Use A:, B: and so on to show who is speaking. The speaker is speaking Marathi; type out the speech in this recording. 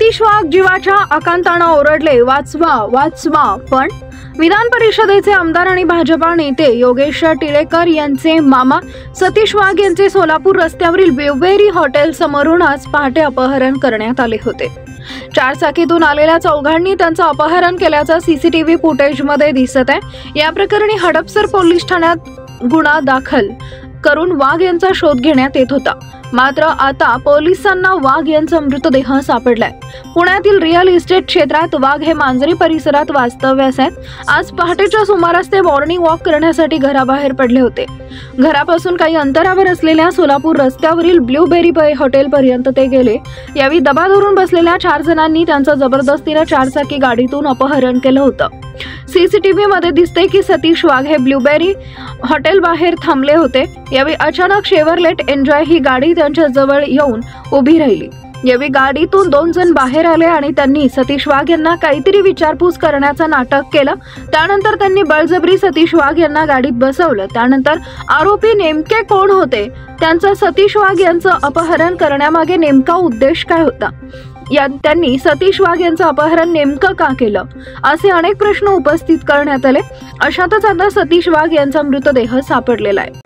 A: सतीश वाघ जीवाच्या आकांतानं ओरडले, वाचवा वाचवा। पण विधान परिषदेचे आमदार आणि भाजपा नेते योगेश टिळेकर यांचे मामा सतीश वाघ यांचे सोलापूर रस्त्यावरील ब्लूबेरी हॉटेल समोरून आज पहाटे अपहरण करण्यात आले होते। चारचाकीतून आलेल्या चौघांनी त्यांचं अपहरण केल्याचं सीसीटीव्ही फुटेजमध्ये दिसत आहे। या प्रकरणी हडपसर पोलीस ठाण्यात गुन्हा दाखल करून वाघ यांचा शोध घेण्यात येत होता। मात्र आता पोलिसांना वाघ यांचा मृतदेह सापडलाय। पुण्यातील रिअल इस्टेट क्षेत्रात वाघ हे मांजरी परिसरात वास्तव्यास आहेत। आज पहाटेच्या सुमारास ते मॉर्निंग वॉक करण्यासाठी घराबाहेर पडले होते। घरापासून काही अंतरावर असलेल्या सोलापूर रस्त्यावरील ब्लूबेरी हॉटेल पर्यंत ते गेले। यावेळी दबा धरून बसलेल्या 4 जणांनी त्यांचं जबरदस्तीने चारचाकी गाडीतून अपहरण केलं होतं। सीसीटीव्ही मध्ये दिसते की सतीश वाघ हे ब्लूबेरी हॉटेल बाहेर थांबले होते। यावेळी अचानक शेवरलेट एन्जॉय ही गाडी त्यांच्या जवळ येऊन उभी राहिली। यावेळी गाडीतून 2 जण बाहेर आले आणि त्यांनी सतीश वाघ यांना काहीतरी विचारपूस करण्याचं नाटक केलं। त्यानंतर त्यांनी बळजबरी सतीश वाघ यांना गाडीत बसवलं। त्यानंतर आरोपी नेमके कोण होते, त्यांचं सतीश वाघ यांचं अपहरण करण्यामागे नेमका उद्देश काय होता, त्यांनी सतीश वाघ यांचं अपहरण नेमकं का केलं, असे अनेक प्रश्न उपस्थित करण्यात आले। अशातच आता सतीश वाघ यांचा मृतदेह सापडलेला आहे।